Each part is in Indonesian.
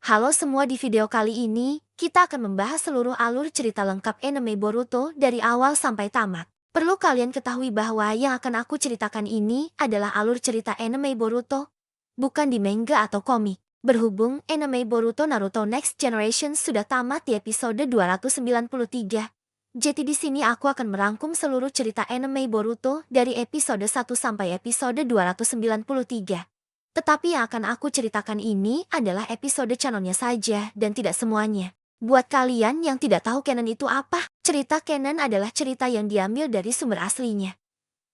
Halo semua, di video kali ini, kita akan membahas seluruh alur cerita lengkap anime Boruto dari awal sampai tamat. Perlu kalian ketahui bahwa yang akan aku ceritakan ini adalah alur cerita anime Boruto, bukan di manga atau komik. Berhubung anime Boruto Naruto Next Generation sudah tamat di episode 293. Jadi di sini aku akan merangkum seluruh cerita anime Boruto dari episode 1 sampai episode 293. Tetapi yang akan aku ceritakan ini adalah episode canonnya saja dan tidak semuanya. Buat kalian yang tidak tahu canon itu apa, cerita canon adalah cerita yang diambil dari sumber aslinya,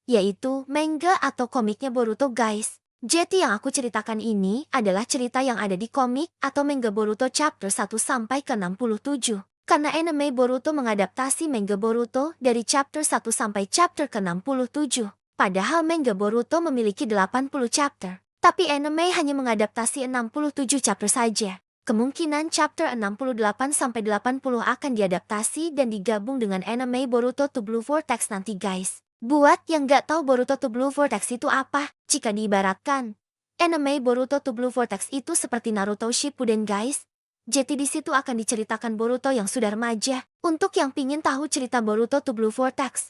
yaitu manga atau komiknya Boruto guys. Jadi yang aku ceritakan ini adalah cerita yang ada di komik atau manga Boruto chapter 1 sampai ke 67. Karena anime Boruto mengadaptasi manga Boruto dari chapter 1 sampai chapter ke 67. Padahal manga Boruto memiliki 80 chapter. Tapi anime hanya mengadaptasi 67 chapter saja. Kemungkinan chapter 68 sampai 80 akan diadaptasi dan digabung dengan anime Boruto to Blue Vortex nanti guys. Buat yang gak tahu Boruto to Blue Vortex itu apa, jika diibaratkan, anime Boruto to Blue Vortex itu seperti Naruto Shippuden guys. Jadi di situ akan diceritakan Boruto yang sudah remaja. Untuk yang pingin tahu cerita Boruto to Blue Vortex,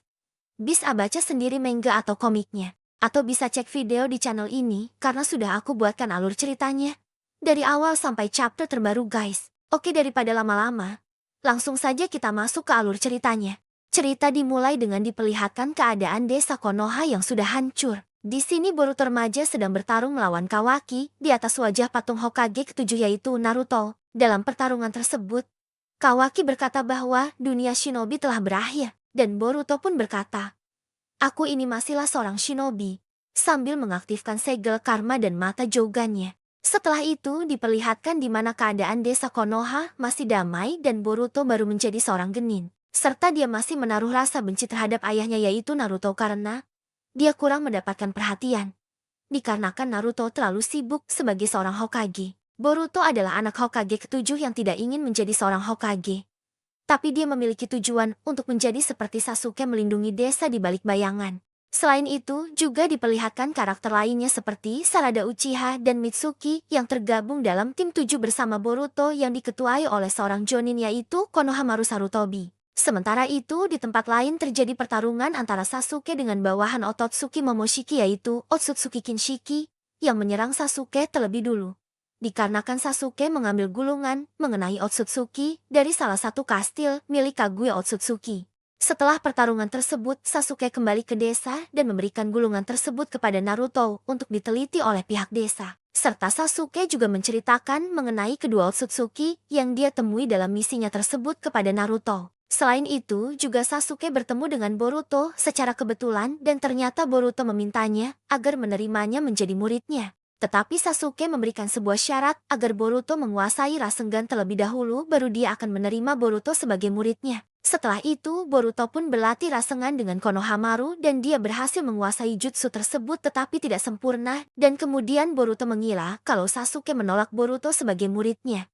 bisa baca sendiri manga atau komiknya. Atau bisa cek video di channel ini, karena sudah aku buatkan alur ceritanya dari awal sampai chapter terbaru guys. Oke, daripada lama-lama, langsung saja kita masuk ke alur ceritanya. Cerita dimulai dengan diperlihatkan keadaan desa Konoha yang sudah hancur. Di sini Boruto remaja sedang bertarung melawan Kawaki di atas wajah patung Hokage ketujuh yaitu Naruto. Dalam pertarungan tersebut, Kawaki berkata bahwa dunia shinobi telah berakhir, dan Boruto pun berkata, "Aku ini masihlah seorang shinobi," sambil mengaktifkan segel karma dan mata Jogannya. Setelah itu diperlihatkan di mana keadaan desa Konoha masih damai dan Boruto baru menjadi seorang genin. Serta dia masih menaruh rasa benci terhadap ayahnya yaitu Naruto karena dia kurang mendapatkan perhatian. Dikarenakan Naruto terlalu sibuk sebagai seorang Hokage. Boruto adalah anak Hokage ketujuh yang tidak ingin menjadi seorang Hokage. Tapi dia memiliki tujuan untuk menjadi seperti Sasuke melindungi desa di balik bayangan. Selain itu, juga diperlihatkan karakter lainnya seperti Sarada Uchiha dan Mitsuki yang tergabung dalam tim 7 bersama Boruto yang diketuai oleh seorang Jonin yaitu Konohamaru Sarutobi. Sementara itu, di tempat lain terjadi pertarungan antara Sasuke dengan bawahan Otsutsuki Momoshiki yaitu Otsutsuki Kinshiki yang menyerang Sasuke terlebih dulu. Dikarenakan Sasuke mengambil gulungan mengenai Otsutsuki dari salah satu kastil milik Kaguya Otsutsuki. Setelah pertarungan tersebut, Sasuke kembali ke desa dan memberikan gulungan tersebut kepada Naruto untuk diteliti oleh pihak desa. Serta Sasuke juga menceritakan mengenai kedua Otsutsuki yang dia temui dalam misinya tersebut kepada Naruto. Selain itu, juga Sasuke bertemu dengan Boruto secara kebetulan dan ternyata Boruto memintanya agar menerimanya menjadi muridnya. Tetapi Sasuke memberikan sebuah syarat agar Boruto menguasai Rasengan terlebih dahulu baru dia akan menerima Boruto sebagai muridnya. Setelah itu, Boruto pun berlatih Rasengan dengan Konohamaru dan dia berhasil menguasai jutsu tersebut tetapi tidak sempurna dan kemudian Boruto mengira kalau Sasuke menolak Boruto sebagai muridnya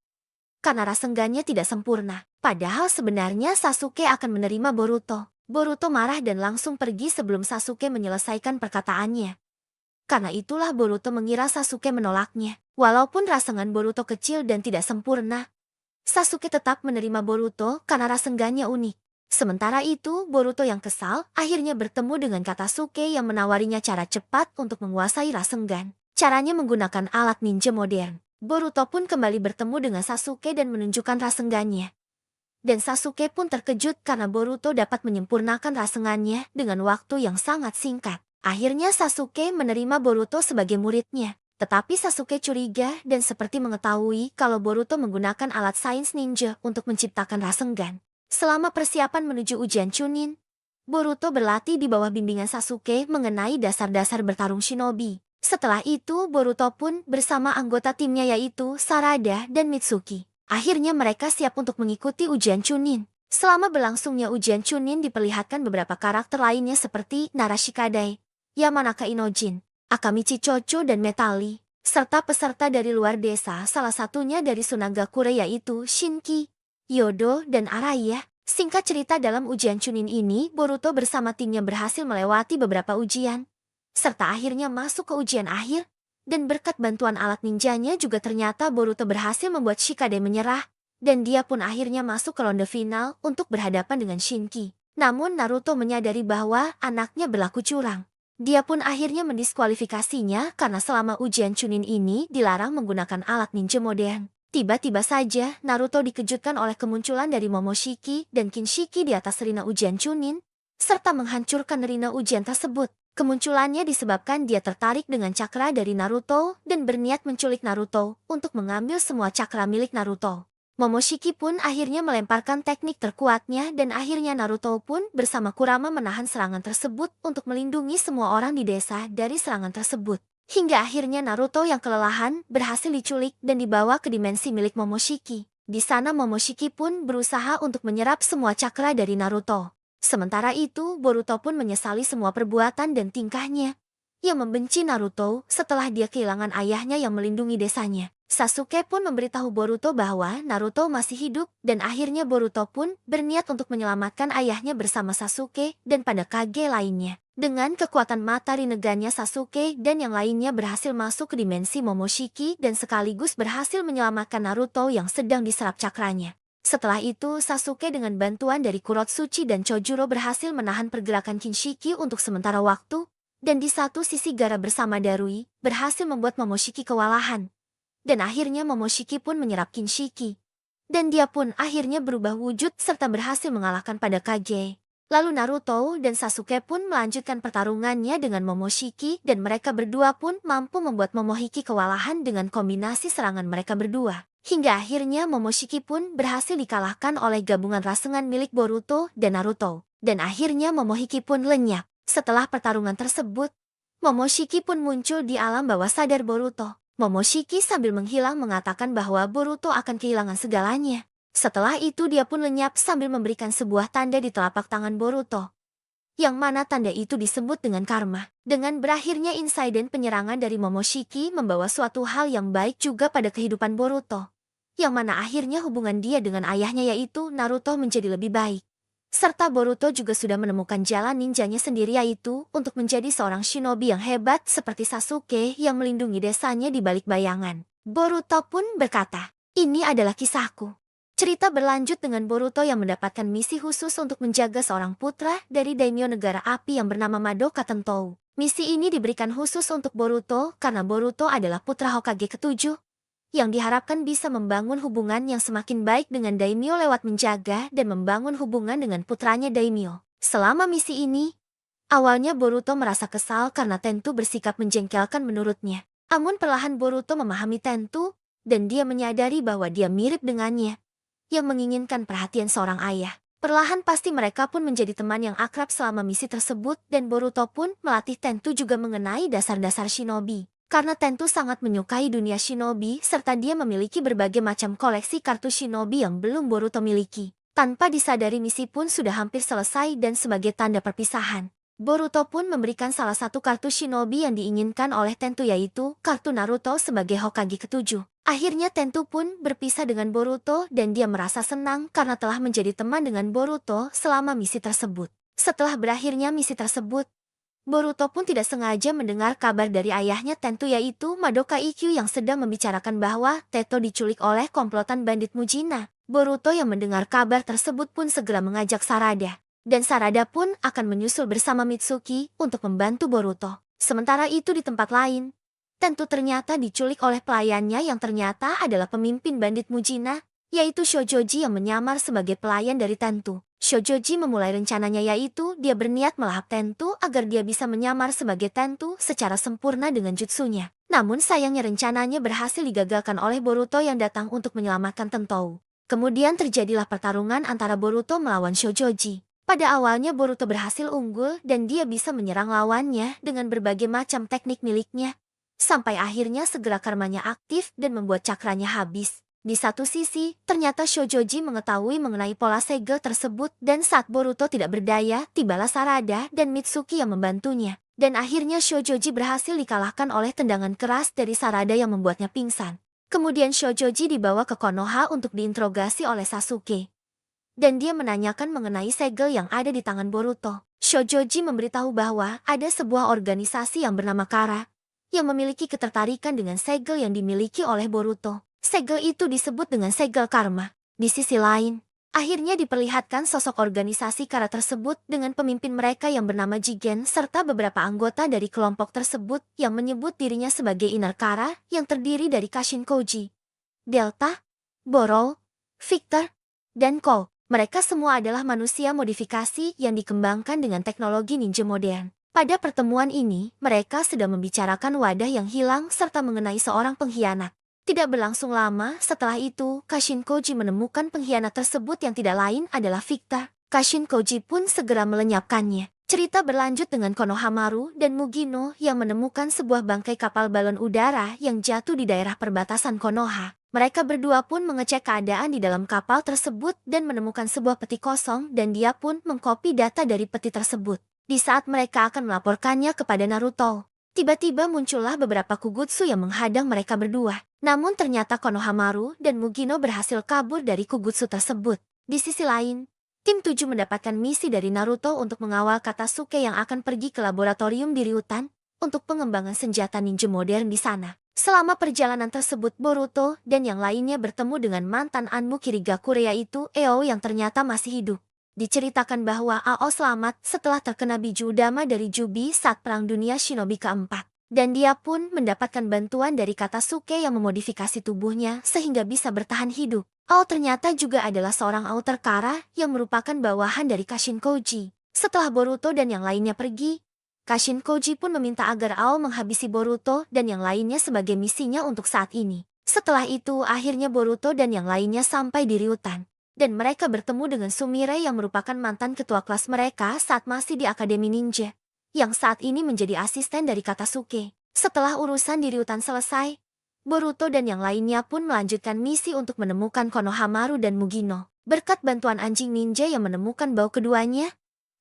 karena Rasengannya tidak sempurna. Padahal sebenarnya Sasuke akan menerima Boruto. Boruto marah dan langsung pergi sebelum Sasuke menyelesaikan perkataannya. Karena itulah Boruto mengira Sasuke menolaknya. Walaupun Rasengan Boruto kecil dan tidak sempurna, Sasuke tetap menerima Boruto karena Rasengannya unik. Sementara itu, Boruto yang kesal akhirnya bertemu dengan Katasuke yang menawarinya cara cepat untuk menguasai Rasengan. Caranya menggunakan alat ninja modern. Boruto pun kembali bertemu dengan Sasuke dan menunjukkan Rasengannya. Dan Sasuke pun terkejut karena Boruto dapat menyempurnakan Rasengannya dengan waktu yang sangat singkat. Akhirnya Sasuke menerima Boruto sebagai muridnya. Tetapi Sasuke curiga dan seperti mengetahui kalau Boruto menggunakan alat sains ninja untuk menciptakan Rasengan. Selama persiapan menuju ujian Chunin, Boruto berlatih di bawah bimbingan Sasuke mengenai dasar-dasar bertarung shinobi. Setelah itu Boruto pun bersama anggota timnya yaitu Sarada dan Mitsuki. Akhirnya mereka siap untuk mengikuti ujian Chunin. Selama berlangsungnya ujian Chunin diperlihatkan beberapa karakter lainnya seperti Nara Shikadai, Yamanaka Inojin, Akamichi Chocho dan Metali, serta peserta dari luar desa salah satunya dari Sunagakure yaitu Shinki, Yodo, dan Araya. Singkat cerita dalam ujian Chunin ini, Boruto bersama timnya berhasil melewati beberapa ujian, serta akhirnya masuk ke ujian akhir, Dan berkat bantuan alat ninjanya juga ternyata Boruto berhasil membuat Shikade menyerah. Dan dia pun akhirnya masuk ke ronde final untuk berhadapan dengan Shinki. Namun Naruto menyadari bahwa anaknya berlaku curang. Dia pun akhirnya mendiskualifikasinya karena selama ujian Chunin ini dilarang menggunakan alat ninja modern. Tiba-tiba saja Naruto dikejutkan oleh kemunculan dari Momoshiki dan Kinshiki di atas arena ujian Chunin, serta menghancurkan arena ujian tersebut. Kemunculannya disebabkan dia tertarik dengan cakra dari Naruto dan berniat menculik Naruto untuk mengambil semua cakra milik Naruto. Momoshiki pun akhirnya melemparkan teknik terkuatnya dan akhirnya Naruto pun bersama Kurama menahan serangan tersebut untuk melindungi semua orang di desa dari serangan tersebut. Hingga akhirnya Naruto yang kelelahan berhasil diculik dan dibawa ke dimensi milik Momoshiki. Di sana Momoshiki pun berusaha untuk menyerap semua cakra dari Naruto. Sementara itu, Boruto pun menyesali semua perbuatan dan tingkahnya. Ia membenci Naruto setelah dia kehilangan ayahnya yang melindungi desanya. Sasuke pun memberitahu Boruto bahwa Naruto masih hidup dan akhirnya Boruto pun berniat untuk menyelamatkan ayahnya bersama Sasuke dan pada Kage lainnya. Dengan kekuatan mata Rinnegan-nya Sasuke dan yang lainnya berhasil masuk ke dimensi Momoshiki dan sekaligus berhasil menyelamatkan Naruto yang sedang diserap cakranya. Setelah itu, Sasuke dengan bantuan dari Kurotsuchi dan Chojuro berhasil menahan pergerakan Kinshiki untuk sementara waktu, dan di satu sisi Gaara bersama Darui berhasil membuat Momoshiki kewalahan. Dan akhirnya Momoshiki pun menyerap Kinshiki. Dan dia pun akhirnya berubah wujud serta berhasil mengalahkan pada Kage. Lalu Naruto dan Sasuke pun melanjutkan pertarungannya dengan Momoshiki dan mereka berdua pun mampu membuat Momohiki kewalahan dengan kombinasi serangan mereka berdua. Hingga akhirnya Momoshiki pun berhasil dikalahkan oleh gabungan rasengan milik Boruto dan Naruto. Dan akhirnya Momohiki pun lenyap. Setelah pertarungan tersebut, Momoshiki pun muncul di alam bawah sadar Boruto. Momoshiki sambil menghilang mengatakan bahwa Boruto akan kehilangan segalanya. Setelah itu dia pun lenyap sambil memberikan sebuah tanda di telapak tangan Boruto. Yang mana tanda itu disebut dengan karma. Dengan berakhirnya insiden penyerangan dari Momoshiki membawa suatu hal yang baik juga pada kehidupan Boruto. Yang mana akhirnya hubungan dia dengan ayahnya yaitu Naruto menjadi lebih baik. Serta Boruto juga sudah menemukan jalan ninjanya sendiri yaitu untuk menjadi seorang shinobi yang hebat seperti Sasuke yang melindungi desanya di balik bayangan. Boruto pun berkata, "Ini adalah kisahku." Cerita berlanjut dengan Boruto yang mendapatkan misi khusus untuk menjaga seorang putra dari daimyo negara api yang bernama Madoka Tentou. Misi ini diberikan khusus untuk Boruto karena Boruto adalah putra Hokage ketujuh, yang diharapkan bisa membangun hubungan yang semakin baik dengan daimyo lewat menjaga dan membangun hubungan dengan putranya daimyo. Selama misi ini, awalnya Boruto merasa kesal karena Tentu bersikap menjengkelkan menurutnya. Namun perlahan Boruto memahami Tentu, dan dia menyadari bahwa dia mirip dengannya, yang menginginkan perhatian seorang ayah. Perlahan pasti mereka pun menjadi teman yang akrab selama misi tersebut dan Boruto pun melatih Tentu juga mengenai dasar-dasar shinobi. Karena Tentu sangat menyukai dunia shinobi serta dia memiliki berbagai macam koleksi kartu shinobi yang belum Boruto miliki. Tanpa disadari misi pun sudah hampir selesai dan sebagai tanda perpisahan, Boruto pun memberikan salah satu kartu shinobi yang diinginkan oleh Tentu yaitu kartu Naruto sebagai Hokage ketujuh. Akhirnya Tentu pun berpisah dengan Boruto dan dia merasa senang karena telah menjadi teman dengan Boruto selama misi tersebut. Setelah berakhirnya misi tersebut, Boruto pun tidak sengaja mendengar kabar dari ayahnya Tentu yaitu Madoka Ikkyu yang sedang membicarakan bahwa Teto diculik oleh komplotan bandit Mujina. Boruto yang mendengar kabar tersebut pun segera mengajak Sarada. Dan Sarada pun akan menyusul bersama Mitsuki untuk membantu Boruto. Sementara itu di tempat lain, Tentu ternyata diculik oleh pelayannya yang ternyata adalah pemimpin bandit Mujina, yaitu Shojoji yang menyamar sebagai pelayan dari Tentu. Shojoji memulai rencananya yaitu dia berniat melahap Tentu agar dia bisa menyamar sebagai Tentu secara sempurna dengan jutsunya. Namun sayangnya rencananya berhasil digagalkan oleh Boruto yang datang untuk menyelamatkan Tentou. Kemudian terjadilah pertarungan antara Boruto melawan Shojoji. Pada awalnya Boruto berhasil unggul dan dia bisa menyerang lawannya dengan berbagai macam teknik miliknya. Sampai akhirnya segera karmanya aktif dan membuat cakranya habis. Di satu sisi, ternyata Shojoji mengetahui mengenai pola segel tersebut dan saat Boruto tidak berdaya, tibalah Sarada dan Mitsuki yang membantunya. Dan akhirnya Shojoji berhasil dikalahkan oleh tendangan keras dari Sarada yang membuatnya pingsan. Kemudian Shojoji dibawa ke Konoha untuk diinterogasi oleh Sasuke. Dan dia menanyakan mengenai segel yang ada di tangan Boruto. Shojoji memberitahu bahwa ada sebuah organisasi yang bernama Kara, yang memiliki ketertarikan dengan segel yang dimiliki oleh Boruto. Segel itu disebut dengan segel karma. Di sisi lain, akhirnya diperlihatkan sosok organisasi Kara tersebut dengan pemimpin mereka yang bernama Jigen serta beberapa anggota dari kelompok tersebut yang menyebut dirinya sebagai Inner Kara yang terdiri dari Kashin Koji, Delta, Boro, Victor, dan Kou. Mereka semua adalah manusia modifikasi yang dikembangkan dengan teknologi ninja modern. Pada pertemuan ini, mereka sedang membicarakan wadah yang hilang serta mengenai seorang pengkhianat. Tidak berlangsung lama, setelah itu, Kashin Koji menemukan pengkhianat tersebut yang tidak lain adalah Victor. Kashin Koji pun segera melenyapkannya. Cerita berlanjut dengan Konohamaru dan Mugino yang menemukan sebuah bangkai kapal balon udara yang jatuh di daerah perbatasan Konoha. Mereka berdua pun mengecek keadaan di dalam kapal tersebut dan menemukan sebuah peti kosong dan dia pun mengkopi data dari peti tersebut. Di saat mereka akan melaporkannya kepada Naruto, tiba-tiba muncullah beberapa kugutsu yang menghadang mereka berdua. Namun ternyata Konohamaru dan Mugino berhasil kabur dari kugutsu tersebut. Di sisi lain, Tim 7 mendapatkan misi dari Naruto untuk mengawal Katasuke yang akan pergi ke laboratorium di Ryutan untuk pengembangan senjata ninja modern di sana. Selama perjalanan tersebut, Boruto dan yang lainnya bertemu dengan mantan Anmu Kirigaku yaitu Eo yang ternyata masih hidup. Diceritakan bahwa Ao selamat setelah terkena biju udama dari Jubi saat Perang Dunia Shinobi keempat. Dan dia pun mendapatkan bantuan dari Katasuke yang memodifikasi tubuhnya sehingga bisa bertahan hidup. Ao ternyata juga adalah seorang Ao terkara yang merupakan bawahan dari Kashin Koji. Setelah Boruto dan yang lainnya pergi, Kashin Koji pun meminta agar Ao menghabisi Boruto dan yang lainnya sebagai misinya untuk saat ini. Setelah itu akhirnya Boruto dan yang lainnya sampai di Ryutan. Dan mereka bertemu dengan Sumire yang merupakan mantan ketua kelas mereka saat masih di Akademi Ninja, yang saat ini menjadi asisten dari Katasuke. Setelah urusan di Ryutan selesai, Boruto dan yang lainnya pun melanjutkan misi untuk menemukan Konohamaru dan Mugino. Berkat bantuan anjing ninja yang menemukan bau keduanya,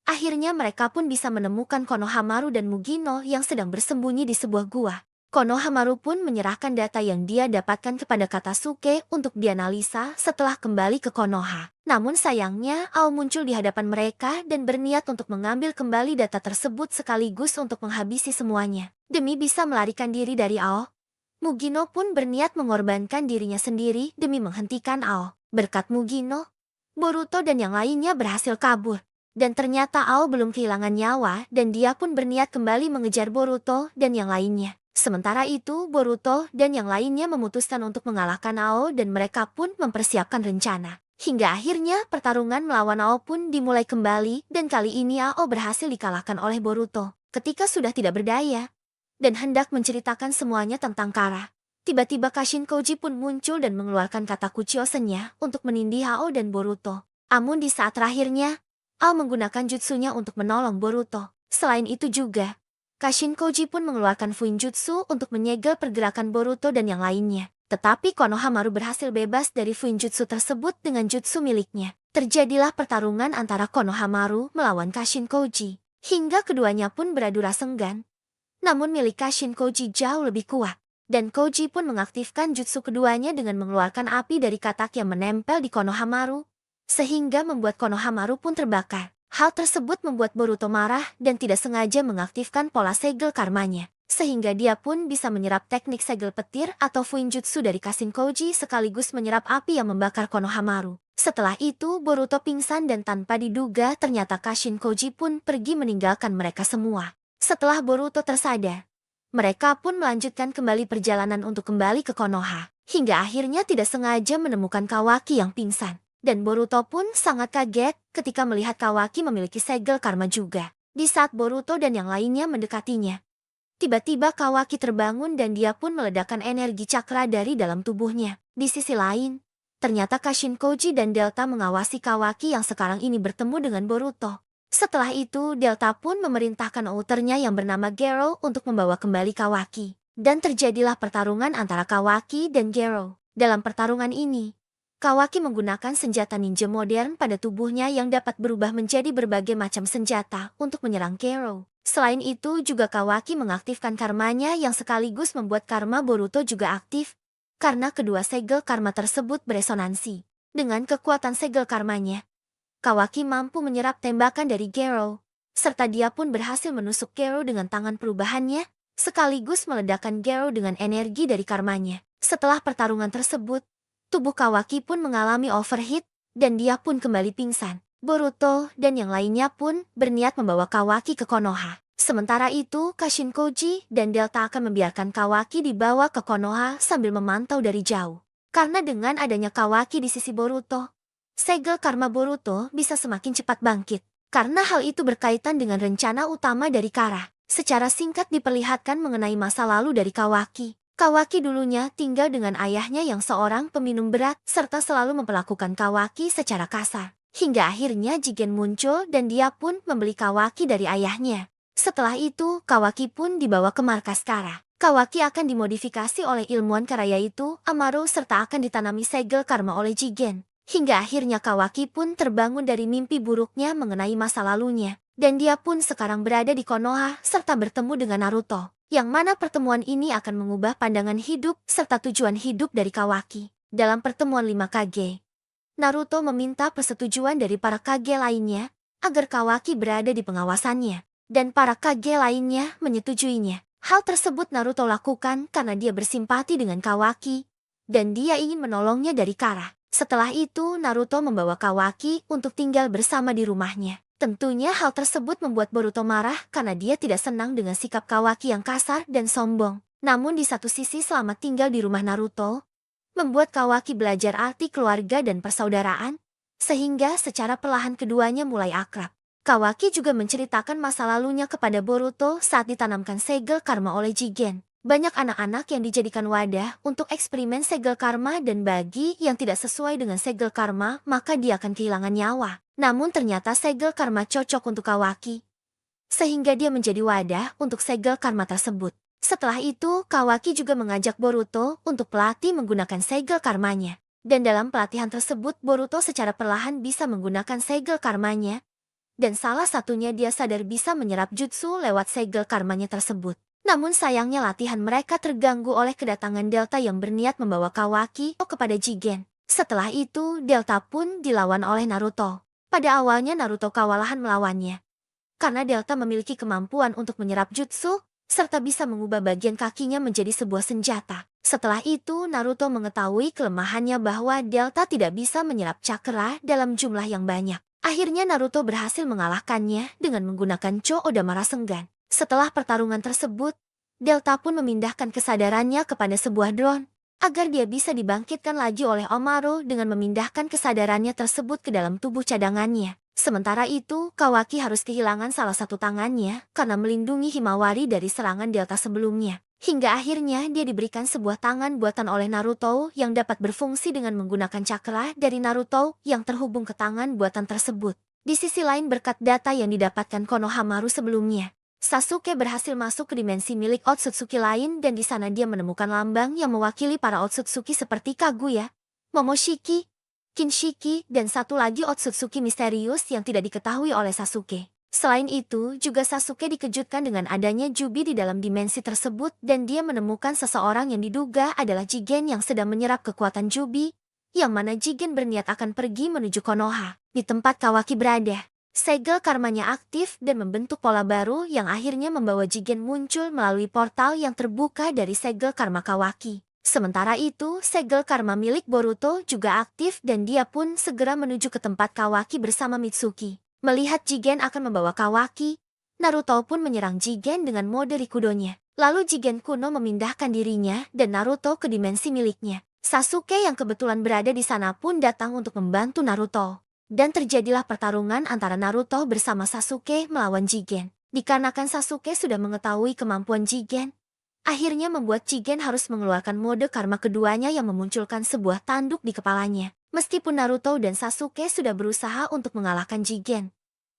akhirnya mereka pun bisa menemukan Konohamaru dan Mugino yang sedang bersembunyi di sebuah gua. Konohamaru pun menyerahkan data yang dia dapatkan kepada Katasuke untuk dianalisa setelah kembali ke Konoha. Namun sayangnya, Ao muncul di hadapan mereka dan berniat untuk mengambil kembali data tersebut sekaligus untuk menghabisi semuanya. Demi bisa melarikan diri dari Ao, Mugino pun berniat mengorbankan dirinya sendiri demi menghentikan Ao. Berkat Mugino, Boruto dan yang lainnya berhasil kabur. Dan ternyata Ao belum kehilangan nyawa dan dia pun berniat kembali mengejar Boruto dan yang lainnya. Sementara itu, Boruto dan yang lainnya memutuskan untuk mengalahkan Ao dan mereka pun mempersiapkan rencana. Hingga akhirnya pertarungan melawan Ao pun dimulai kembali dan kali ini Ao berhasil dikalahkan oleh Boruto. Ketika sudah tidak berdaya dan hendak menceritakan semuanya tentang Kara, tiba-tiba Kashin Koji pun muncul dan mengeluarkan kata Kuchiosen-nya untuk menindih Ao dan Boruto. Namun di saat terakhirnya, Ao menggunakan jutsunya untuk menolong Boruto. Selain itu juga, Kashin Koji pun mengeluarkan Fuinjutsu untuk menyegel pergerakan Boruto dan yang lainnya. Tetapi Konohamaru berhasil bebas dari Fuinjutsu tersebut dengan jutsu miliknya. Terjadilah pertarungan antara Konohamaru melawan Kashin Koji. Hingga keduanya pun beradu rasenggan. Namun milik Kashin Koji jauh lebih kuat. Dan Koji pun mengaktifkan jutsu keduanya dengan mengeluarkan api dari katak yang menempel di Konohamaru, sehingga membuat Konohamaru pun terbakar. Hal tersebut membuat Boruto marah dan tidak sengaja mengaktifkan pola segel karmanya, sehingga dia pun bisa menyerap teknik segel petir atau Fuinjutsu dari Kashin Koji sekaligus menyerap api yang membakar Konohamaru. Setelah itu Boruto pingsan dan tanpa diduga ternyata Kashin Koji pun pergi meninggalkan mereka semua. Setelah Boruto tersadar, mereka pun melanjutkan kembali perjalanan untuk kembali ke Konoha, hingga akhirnya tidak sengaja menemukan Kawaki yang pingsan. Dan Boruto pun sangat kaget ketika melihat Kawaki memiliki segel karma juga. Di saat Boruto dan yang lainnya mendekatinya, tiba-tiba Kawaki terbangun dan dia pun meledakkan energi cakra dari dalam tubuhnya. Di sisi lain, ternyata Kashin Koji dan Delta mengawasi Kawaki yang sekarang ini bertemu dengan Boruto. Setelah itu, Delta pun memerintahkan outernya yang bernama Gero untuk membawa kembali Kawaki. Dan terjadilah pertarungan antara Kawaki dan Gero. Dalam pertarungan ini, Kawaki menggunakan senjata ninja modern pada tubuhnya yang dapat berubah menjadi berbagai macam senjata untuk menyerang Gero. Selain itu juga Kawaki mengaktifkan karmanya yang sekaligus membuat karma Boruto juga aktif, karena kedua segel karma tersebut beresonansi. Dengan kekuatan segel karmanya, Kawaki mampu menyerap tembakan dari Gero, serta dia pun berhasil menusuk Gero dengan tangan perubahannya, sekaligus meledakkan Garo dengan energi dari karmanya. Setelah pertarungan tersebut, tubuh Kawaki pun mengalami overheat, dan dia pun kembali pingsan. Boruto dan yang lainnya pun berniat membawa Kawaki ke Konoha. Sementara itu, Kashin Koji dan Delta akan membiarkan Kawaki dibawa ke Konoha sambil memantau dari jauh. Karena dengan adanya Kawaki di sisi Boruto, segel karma Boruto bisa semakin cepat bangkit. Karena hal itu berkaitan dengan rencana utama dari Kara. Secara singkat diperlihatkan mengenai masa lalu dari Kawaki. Kawaki dulunya tinggal dengan ayahnya yang seorang peminum berat serta selalu memperlakukan Kawaki secara kasar. Hingga akhirnya Jigen muncul dan dia pun membeli Kawaki dari ayahnya. Setelah itu, Kawaki pun dibawa ke markas Kara. Kawaki akan dimodifikasi oleh ilmuwan Kara yaitu Amaru serta akan ditanami segel karma oleh Jigen. Hingga akhirnya Kawaki pun terbangun dari mimpi buruknya mengenai masa lalunya. Dan dia pun sekarang berada di Konoha serta bertemu dengan Naruto. Yang mana pertemuan ini akan mengubah pandangan hidup serta tujuan hidup dari Kawaki. Dalam pertemuan 5 Kage, Naruto meminta persetujuan dari para Kage lainnya agar Kawaki berada di pengawasannya. Dan para Kage lainnya menyetujuinya. Hal tersebut Naruto lakukan karena dia bersimpati dengan Kawaki. Dan dia ingin menolongnya dari Kara. Setelah itu Naruto membawa Kawaki untuk tinggal bersama di rumahnya. Tentunya hal tersebut membuat Boruto marah karena dia tidak senang dengan sikap Kawaki yang kasar dan sombong. Namun di satu sisi selama tinggal di rumah Naruto, membuat Kawaki belajar arti keluarga dan persaudaraan, sehingga secara perlahan keduanya mulai akrab. Kawaki juga menceritakan masa lalunya kepada Boruto saat ditanamkan segel karma oleh Jigen. Banyak anak-anak yang dijadikan wadah untuk eksperimen segel karma dan bagi yang tidak sesuai dengan segel karma maka dia akan kehilangan nyawa. Namun ternyata segel karma cocok untuk Kawaki, sehingga dia menjadi wadah untuk segel karma tersebut. Setelah itu, Kawaki juga mengajak Boruto untuk pelatih menggunakan segel karmanya. Dan dalam pelatihan tersebut Boruto secara perlahan bisa menggunakan segel karmanya. Dan salah satunya dia sadar bisa menyerap jutsu lewat segel karmanya tersebut. Namun sayangnya latihan mereka terganggu oleh kedatangan Delta yang berniat membawa Kawaki kepada Jigen. Setelah itu Delta pun dilawan oleh Naruto. Pada awalnya Naruto kewalahan melawannya. Karena Delta memiliki kemampuan untuk menyerap jutsu, serta bisa mengubah bagian kakinya menjadi sebuah senjata. Setelah itu Naruto mengetahui kelemahannya bahwa Delta tidak bisa menyerap cakra dalam jumlah yang banyak. Akhirnya Naruto berhasil mengalahkannya dengan menggunakan Cho Odamara Senggan. Setelah pertarungan tersebut, Delta pun memindahkan kesadarannya kepada sebuah drone, agar dia bisa dibangkitkan lagi oleh Omaru dengan memindahkan kesadarannya tersebut ke dalam tubuh cadangannya. Sementara itu, Kawaki harus kehilangan salah satu tangannya karena melindungi Himawari dari serangan Delta sebelumnya. Hingga akhirnya dia diberikan sebuah tangan buatan oleh Naruto yang dapat berfungsi dengan menggunakan cakra dari Naruto yang terhubung ke tangan buatan tersebut. Di sisi lain berkat data yang didapatkan Konohamaru sebelumnya, Sasuke berhasil masuk ke dimensi milik Otsutsuki lain dan di sana dia menemukan lambang yang mewakili para Otsutsuki seperti Kaguya, Momoshiki, Kinshiki, dan satu lagi Otsutsuki misterius yang tidak diketahui oleh Sasuke. Selain itu, juga Sasuke dikejutkan dengan adanya Jubi di dalam dimensi tersebut dan dia menemukan seseorang yang diduga adalah Jigen yang sedang menyerap kekuatan Jubi, yang mana Jigen berniat akan pergi menuju Konoha. Di tempat Kawaki berada, segel karmanya aktif dan membentuk pola baru yang akhirnya membawa Jigen muncul melalui portal yang terbuka dari segel karma Kawaki. Sementara itu, segel karma milik Boruto juga aktif dan dia pun segera menuju ke tempat Kawaki bersama Mitsuki. Melihat Jigen akan membawa Kawaki, Naruto pun menyerang Jigen dengan mode Rikudonya. Lalu Jigen kuno memindahkan dirinya dan Naruto ke dimensi miliknya. Sasuke yang kebetulan berada di sana pun datang untuk membantu Naruto. Dan terjadilah pertarungan antara Naruto bersama Sasuke melawan Jigen. Dikarenakan Sasuke sudah mengetahui kemampuan Jigen, akhirnya membuat Jigen harus mengeluarkan mode karma keduanya yang memunculkan sebuah tanduk di kepalanya. Meskipun Naruto dan Sasuke sudah berusaha untuk mengalahkan Jigen,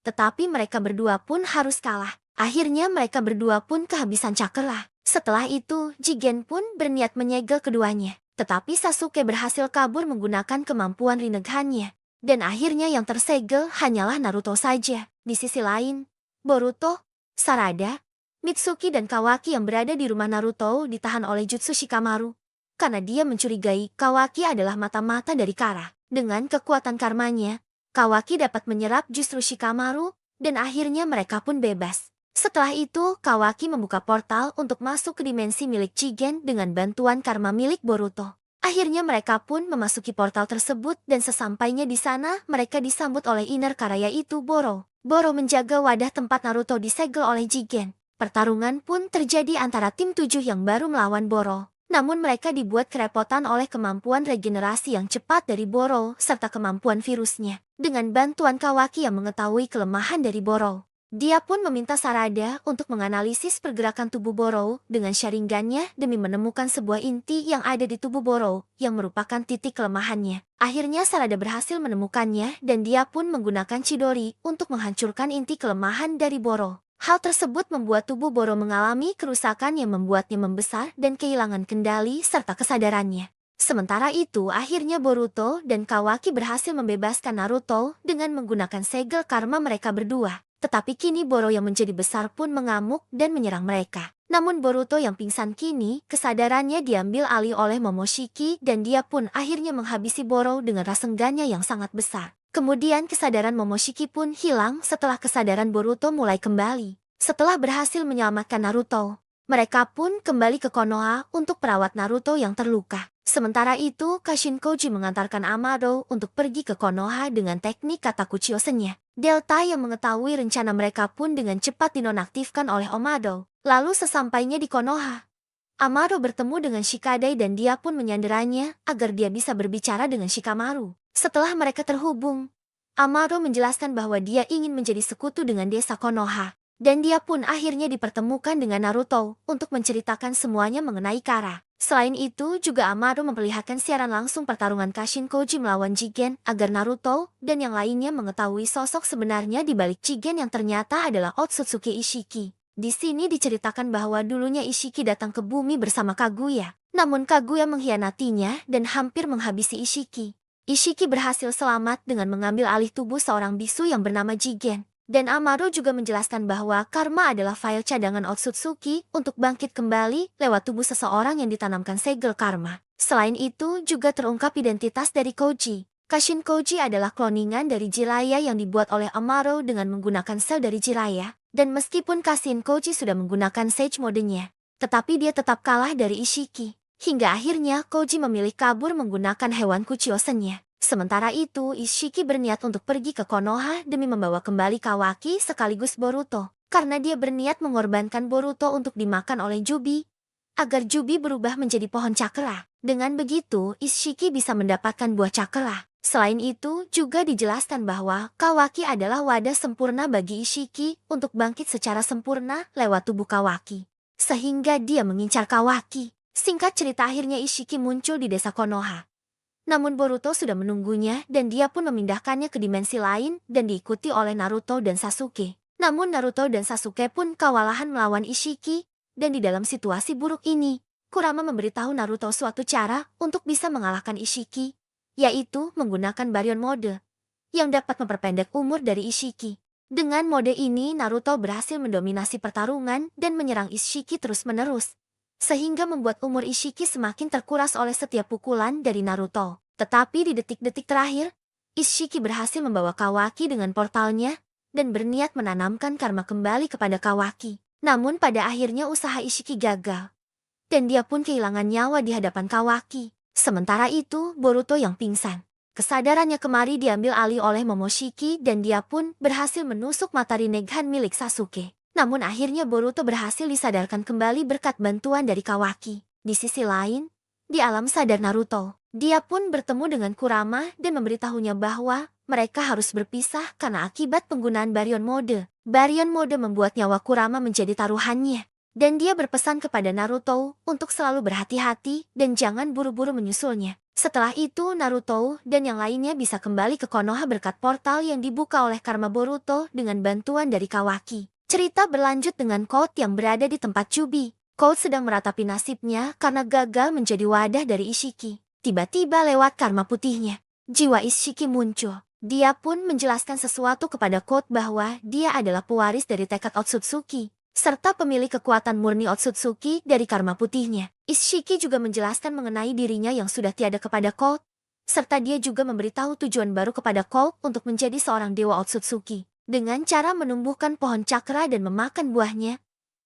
tetapi mereka berdua pun harus kalah. Akhirnya mereka berdua pun kehabisan cakra. Setelah itu, Jigen pun berniat menyegel keduanya. Tetapi Sasuke berhasil kabur menggunakan kemampuan Rinnegan-nya. Dan akhirnya yang tersegel hanyalah Naruto saja. Di sisi lain, Boruto, Sarada, Mitsuki dan Kawaki yang berada di rumah Naruto ditahan oleh Jutsu Shikamaru. Karena dia mencurigai Kawaki adalah mata-mata dari Kara. Dengan kekuatan karmanya, Kawaki dapat menyerap justru Shikamaru, dan akhirnya mereka pun bebas. Setelah itu, Kawaki membuka portal untuk masuk ke dimensi milik Jigen dengan bantuan karma milik Boruto. Akhirnya mereka pun memasuki portal tersebut dan sesampainya di sana, mereka disambut oleh inner car yaitu Boro. Boro menjaga wadah tempat Naruto disegel oleh Jigen. Pertarungan pun terjadi antara tim 7 yang baru melawan Boro. Namun mereka dibuat kerepotan oleh kemampuan regenerasi yang cepat dari Boro serta kemampuan virusnya. Dengan bantuan Kawaki yang mengetahui kelemahan dari Boro, dia pun meminta Sarada untuk menganalisis pergerakan tubuh Boro dengan Sharingannya demi menemukan sebuah inti yang ada di tubuh Boro yang merupakan titik kelemahannya. Akhirnya Sarada berhasil menemukannya dan dia pun menggunakan Chidori untuk menghancurkan inti kelemahan dari Boro. Hal tersebut membuat tubuh Boro mengalami kerusakan yang membuatnya membesar dan kehilangan kendali serta kesadarannya. Sementara itu, akhirnya Boruto dan Kawaki berhasil membebaskan Naruto dengan menggunakan segel karma mereka berdua. Tetapi kini Boro yang menjadi besar pun mengamuk dan menyerang mereka. Namun Boruto yang pingsan kini, kesadarannya diambil alih oleh Momoshiki dan dia pun akhirnya menghabisi Boro dengan rasengannya yang sangat besar. Kemudian kesadaran Momoshiki pun hilang setelah kesadaran Boruto mulai kembali. Setelah berhasil menyelamatkan Naruto, mereka pun kembali ke Konoha untuk perawat Naruto yang terluka. Sementara itu, Kashinkoji mengantarkan Amado untuk pergi ke Konoha dengan teknik Katakuchi Osen-nya. Delta yang mengetahui rencana mereka pun dengan cepat dinonaktifkan oleh Amado. Lalu sesampainya di Konoha, Amado bertemu dengan Shikadai dan dia pun menyanderanya agar dia bisa berbicara dengan Shikamaru. Setelah mereka terhubung, Amado menjelaskan bahwa dia ingin menjadi sekutu dengan desa Konoha. Dan dia pun akhirnya dipertemukan dengan Naruto untuk menceritakan semuanya mengenai Kara. Selain itu, juga Amado memperlihatkan siaran langsung pertarungan Kashinkoji melawan Jigen agar Naruto dan yang lainnya mengetahui sosok sebenarnya di balik Jigen yang ternyata adalah Otsutsuki Ishiki. Di sini diceritakan bahwa dulunya Ishiki datang ke bumi bersama Kaguya. Namun Kaguya mengkhianatinya dan hampir menghabisi Ishiki. Ishiki berhasil selamat dengan mengambil alih tubuh seorang bisu yang bernama Jigen. Dan Amado juga menjelaskan bahwa karma adalah file cadangan Otsutsuki untuk bangkit kembali lewat tubuh seseorang yang ditanamkan segel karma. Selain itu, juga terungkap identitas dari Koji. Kashinkoji adalah kloningan dari Jiraiya yang dibuat oleh Amado dengan menggunakan sel dari Jiraiya. Dan meskipun Kashinkoji sudah menggunakan Sage modenya, tetapi dia tetap kalah dari Ishiki. Hingga akhirnya Koji memilih kabur menggunakan hewan Kuchiosen-nya. Sementara itu, Ishiki berniat untuk pergi ke Konoha demi membawa kembali Kawaki sekaligus Boruto. Karena dia berniat mengorbankan Boruto untuk dimakan oleh Jubi, agar Jubi berubah menjadi pohon cakra. Dengan begitu, Ishiki bisa mendapatkan buah cakra. Selain itu, juga dijelaskan bahwa Kawaki adalah wadah sempurna bagi Ishiki untuk bangkit secara sempurna lewat tubuh Kawaki. Sehingga dia mengincar Kawaki. Singkat cerita, akhirnya Ishiki muncul di desa Konoha. Namun Boruto sudah menunggunya dan dia pun memindahkannya ke dimensi lain dan diikuti oleh Naruto dan Sasuke. Namun Naruto dan Sasuke pun kewalahan melawan Ishiki, dan di dalam situasi buruk ini, Kurama memberitahu Naruto suatu cara untuk bisa mengalahkan Ishiki, yaitu menggunakan Baryon Mode, yang dapat memperpendek umur dari Ishiki. Dengan mode ini Naruto berhasil mendominasi pertarungan dan menyerang Ishiki terus-menerus, sehingga membuat umur Ishiki semakin terkuras oleh setiap pukulan dari Naruto. Tetapi di detik-detik terakhir, Ishiki berhasil membawa Kawaki dengan portalnya dan berniat menanamkan karma kembali kepada Kawaki. Namun pada akhirnya usaha Ishiki gagal, dan dia pun kehilangan nyawa di hadapan Kawaki. Sementara itu, Boruto yang pingsan. Kesadarannya kemari diambil alih oleh Momoshiki dan dia pun berhasil menusuk mata Rinnegan milik Sasuke. Namun akhirnya Boruto berhasil disadarkan kembali berkat bantuan dari Kawaki. Di sisi lain, di alam sadar Naruto, dia pun bertemu dengan Kurama dan memberitahunya bahwa mereka harus berpisah karena akibat penggunaan Baryon Mode. Baryon Mode membuat nyawa Kurama menjadi taruhannya. Dan dia berpesan kepada Naruto untuk selalu berhati-hati dan jangan buru-buru menyusulnya. Setelah itu Naruto dan yang lainnya bisa kembali ke Konoha berkat portal yang dibuka oleh karma Boruto dengan bantuan dari Kawaki. Cerita berlanjut dengan Code yang berada di tempat Jubi. Code sedang meratapi nasibnya karena gagal menjadi wadah dari Ishiki. Tiba-tiba lewat karma putihnya, jiwa Ishiki muncul. Dia pun menjelaskan sesuatu kepada Code bahwa dia adalah pewaris dari tekad Otsutsuki, serta pemilik kekuatan murni Otsutsuki dari karma putihnya. Ishiki juga menjelaskan mengenai dirinya yang sudah tiada kepada Code, serta dia juga memberitahu tujuan baru kepada Code untuk menjadi seorang dewa Otsutsuki. dengan cara menumbuhkan pohon cakra dan memakan buahnya,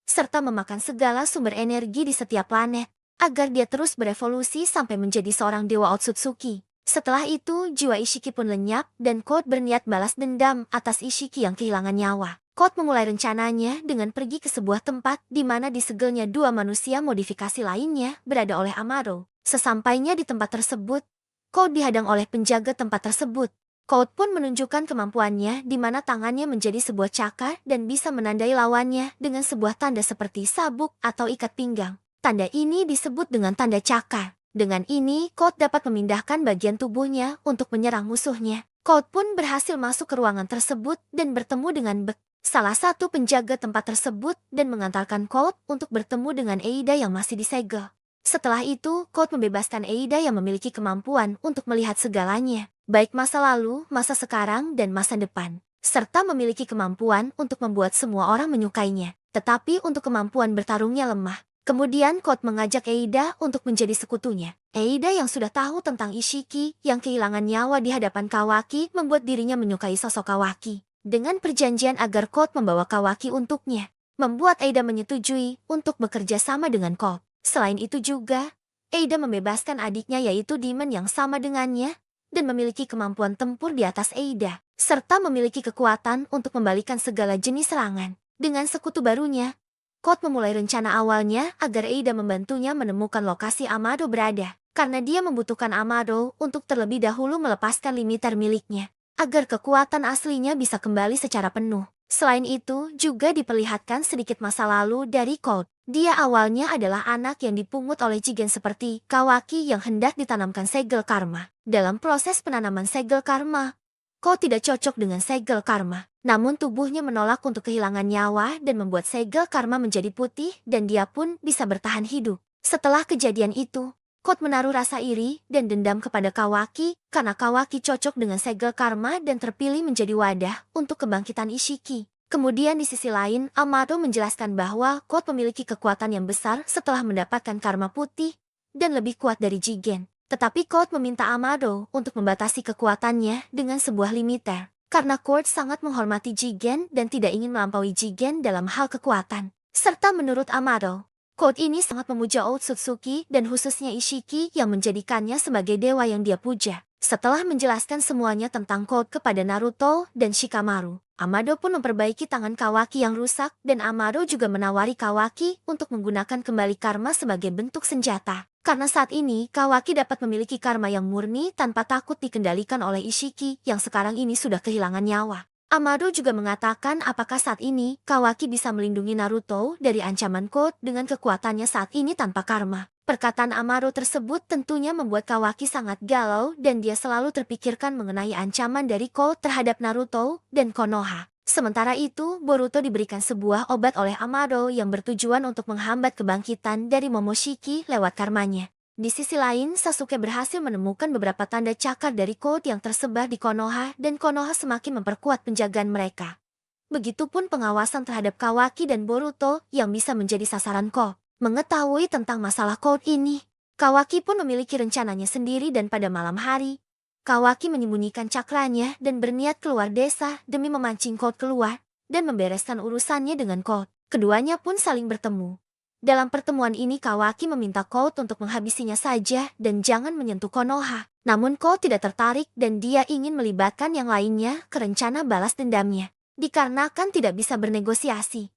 serta memakan segala sumber energi di setiap planet, agar dia terus berevolusi sampai menjadi seorang dewa Otsutsuki. Setelah itu, jiwa Ishiki pun lenyap dan Code berniat balas dendam atas Ishiki yang kehilangan nyawa. Code memulai rencananya dengan pergi ke sebuah tempat di mana disegelnya dua manusia modifikasi lainnya berada oleh Amaro. Sesampainya di tempat tersebut, Code dihadang oleh penjaga tempat tersebut. Code pun menunjukkan kemampuannya di mana tangannya menjadi sebuah cakar dan bisa menandai lawannya dengan sebuah tanda seperti sabuk atau ikat pinggang. Tanda ini disebut dengan tanda cakar. Dengan ini, Code dapat memindahkan bagian tubuhnya untuk menyerang musuhnya. Code pun berhasil masuk ke ruangan tersebut dan bertemu dengan Bek, salah satu penjaga tempat tersebut, dan mengantarkan Code untuk bertemu dengan Eida yang masih disegel. Setelah itu, Code membebaskan Eida yang memiliki kemampuan untuk melihat segalanya, baik masa lalu, masa sekarang, dan masa depan, serta memiliki kemampuan untuk membuat semua orang menyukainya. Tetapi untuk kemampuan bertarungnya lemah. Kemudian Code mengajak Eida untuk menjadi sekutunya. Eida yang sudah tahu tentang Ishiki yang kehilangan nyawa di hadapan Kawaki membuat dirinya menyukai sosok Kawaki. Dengan perjanjian agar Code membawa Kawaki untuknya, membuat Eida menyetujui untuk bekerja sama dengan Code. Selain itu juga, Eida membebaskan adiknya yaitu Demon yang sama dengannya dan memiliki kemampuan tempur di atas Eida, serta memiliki kekuatan untuk membalikan segala jenis serangan. Dengan sekutu barunya, Code memulai rencana awalnya agar Eida membantunya menemukan lokasi Amado berada, karena dia membutuhkan Amado untuk terlebih dahulu melepaskan limiter miliknya, agar kekuatan aslinya bisa kembali secara penuh. Selain itu, juga diperlihatkan sedikit masa lalu dari Code. Dia awalnya adalah anak yang dipungut oleh Jigen seperti Kawaki yang hendak ditanamkan segel karma. Dalam proses penanaman segel karma, Code tidak cocok dengan segel karma. Namun tubuhnya menolak untuk kehilangan nyawa dan membuat segel karma menjadi putih dan dia pun bisa bertahan hidup. Setelah kejadian itu, Code menaruh rasa iri dan dendam kepada Kawaki karena Kawaki cocok dengan segel karma dan terpilih menjadi wadah untuk kebangkitan Ishiki. Kemudian di sisi lain, Amado menjelaskan bahwa Code memiliki kekuatan yang besar setelah mendapatkan karma putih dan lebih kuat dari Jigen. Tetapi Code meminta Amado untuk membatasi kekuatannya dengan sebuah limiter. Karena Code sangat menghormati Jigen dan tidak ingin melampaui Jigen dalam hal kekuatan. Serta menurut Amado, Code ini sangat memuja Otsutsuki dan khususnya Ishiki yang menjadikannya sebagai dewa yang dia puja. Setelah menjelaskan semuanya tentang Code kepada Naruto dan Shikamaru, Amado pun memperbaiki tangan Kawaki yang rusak dan Amado juga menawari Kawaki untuk menggunakan kembali karma sebagai bentuk senjata. Karena saat ini Kawaki dapat memiliki karma yang murni tanpa takut dikendalikan oleh Ishiki yang sekarang ini sudah kehilangan nyawa. Amado juga mengatakan apakah saat ini Kawaki bisa melindungi Naruto dari ancaman Code dengan kekuatannya saat ini tanpa karma. Perkataan Amado tersebut tentunya membuat Kawaki sangat galau dan dia selalu terpikirkan mengenai ancaman dari Code terhadap Naruto dan Konoha. Sementara itu, Boruto diberikan sebuah obat oleh Amado yang bertujuan untuk menghambat kebangkitan dari Momoshiki lewat karmanya. Di sisi lain, Sasuke berhasil menemukan beberapa tanda cakar dari Code yang tersebar di Konoha dan Konoha semakin memperkuat penjagaan mereka. Begitupun pengawasan terhadap Kawaki dan Boruto yang bisa menjadi sasaran Code. Mengetahui tentang masalah Code ini, Kawaki pun memiliki rencananya sendiri dan pada malam hari, Kawaki menyembunyikan cakranya dan berniat keluar desa demi memancing Code keluar dan membereskan urusannya dengan Code. Keduanya pun saling bertemu. Dalam pertemuan ini Kawaki meminta Code untuk menghabisinya saja dan jangan menyentuh Konoha. Namun Code tidak tertarik dan dia ingin melibatkan yang lainnya ke rencana balas dendamnya. Dikarenakan tidak bisa bernegosiasi,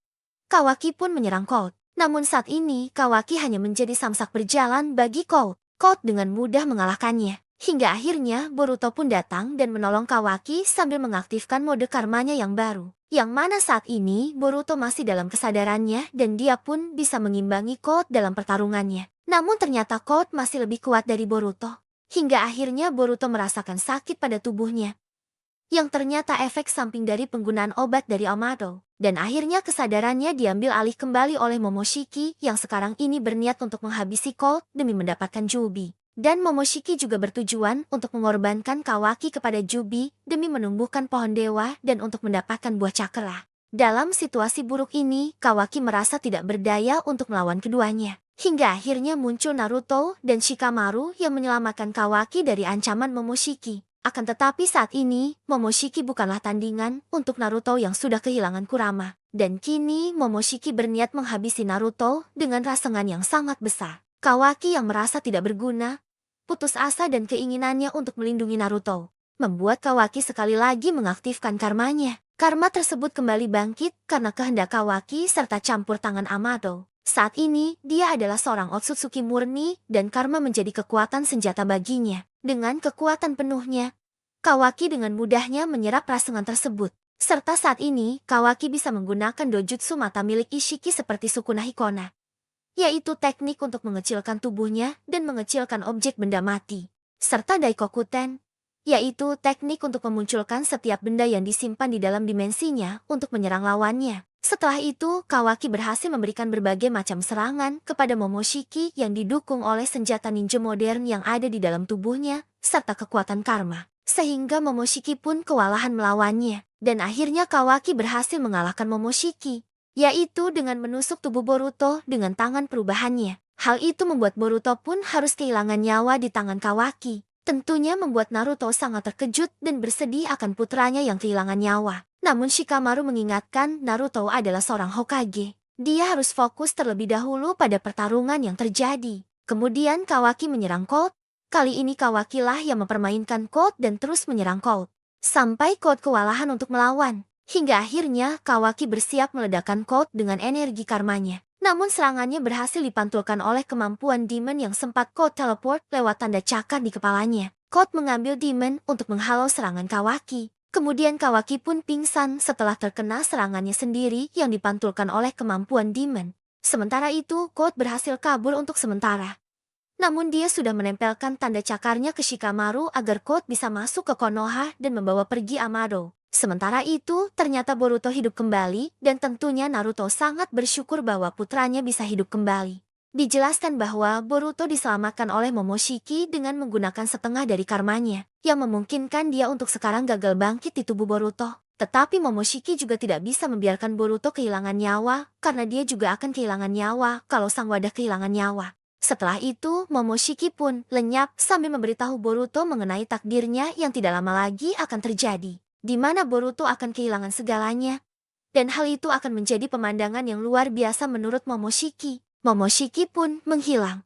Kawaki pun menyerang Code. Namun saat ini Kawaki hanya menjadi samsak berjalan bagi Code. Code dengan mudah mengalahkannya. Hingga akhirnya Boruto pun datang dan menolong Kawaki sambil mengaktifkan mode karmanya yang baru. Yang mana saat ini Boruto masih dalam kesadarannya dan dia pun bisa mengimbangi Code dalam pertarungannya. Namun ternyata Code masih lebih kuat dari Boruto. Hingga akhirnya Boruto merasakan sakit pada tubuhnya, yang ternyata efek samping dari penggunaan obat dari Amado. Dan akhirnya kesadarannya diambil alih kembali oleh Momoshiki yang sekarang ini berniat untuk menghabisi Code demi mendapatkan Jubi. Dan Momoshiki juga bertujuan untuk mengorbankan Kawaki kepada Jubi demi menumbuhkan pohon dewa dan untuk mendapatkan buah cakra. Dalam situasi buruk ini, Kawaki merasa tidak berdaya untuk melawan keduanya. Hingga akhirnya muncul Naruto dan Shikamaru yang menyelamatkan Kawaki dari ancaman Momoshiki. Akan tetapi saat ini, Momoshiki bukanlah tandingan untuk Naruto yang sudah kehilangan Kurama. Dan kini Momoshiki berniat menghabisi Naruto dengan rasengan yang sangat besar. Kawaki yang merasa tidak berguna, putus asa dan keinginannya untuk melindungi Naruto, membuat Kawaki sekali lagi mengaktifkan karmanya. Karma tersebut kembali bangkit karena kehendak Kawaki serta campur tangan Amato. Saat ini, dia adalah seorang Otsutsuki murni dan karma menjadi kekuatan senjata baginya. Dengan kekuatan penuhnya, Kawaki dengan mudahnya menyerap rasengan tersebut. Serta saat ini, Kawaki bisa menggunakan dojutsu mata milik Ishiki seperti Sukuna Hikona, yaitu teknik untuk mengecilkan tubuhnya dan mengecilkan objek benda mati. Serta Daikokuten, yaitu teknik untuk memunculkan setiap benda yang disimpan di dalam dimensinya untuk menyerang lawannya. Setelah itu, Kawaki berhasil memberikan berbagai macam serangan kepada Momoshiki yang didukung oleh senjata ninja modern yang ada di dalam tubuhnya, serta kekuatan karma. Sehingga Momoshiki pun kewalahan melawannya. Dan akhirnya Kawaki berhasil mengalahkan Momoshiki, yaitu dengan menusuk tubuh Boruto dengan tangan perubahannya. Hal itu membuat Boruto pun harus kehilangan nyawa di tangan Kawaki. Tentunya membuat Naruto sangat terkejut dan bersedih akan putranya yang kehilangan nyawa. Namun Shikamaru mengingatkan Naruto adalah seorang Hokage. Dia harus fokus terlebih dahulu pada pertarungan yang terjadi. Kemudian Kawaki menyerang Cold. Kali ini Kawaki lah yang mempermainkan Cold dan terus menyerang Cold. Sampai Cold kewalahan untuk melawan. Hingga akhirnya Kawaki bersiap meledakkan Cold dengan energi karmanya. Namun serangannya berhasil dipantulkan oleh kemampuan Demon yang sempat Cold teleport lewat tanda cakar di kepalanya. Cold mengambil Demon untuk menghalau serangan Kawaki. Kemudian Kawaki pun pingsan setelah terkena serangannya sendiri yang dipantulkan oleh kemampuan Demon. Sementara itu, Cold berhasil kabur untuk sementara. Namun dia sudah menempelkan tanda cakarnya ke Shikamaru agar Cold bisa masuk ke Konoha dan membawa pergi Amado. Sementara itu, ternyata Boruto hidup kembali dan tentunya Naruto sangat bersyukur bahwa putranya bisa hidup kembali. Dijelaskan bahwa Boruto diselamatkan oleh Momoshiki dengan menggunakan setengah dari karmanya, yang memungkinkan dia untuk sekarang gagal bangkit di tubuh Boruto. Tetapi Momoshiki juga tidak bisa membiarkan Boruto kehilangan nyawa, karena dia juga akan kehilangan nyawa kalau sang wadah kehilangan nyawa. Setelah itu, Momoshiki pun lenyap sambil memberitahu Boruto mengenai takdirnya yang tidak lama lagi akan terjadi, di mana Boruto akan kehilangan segalanya. Dan hal itu akan menjadi pemandangan yang luar biasa menurut Momoshiki. Momoshiki pun menghilang.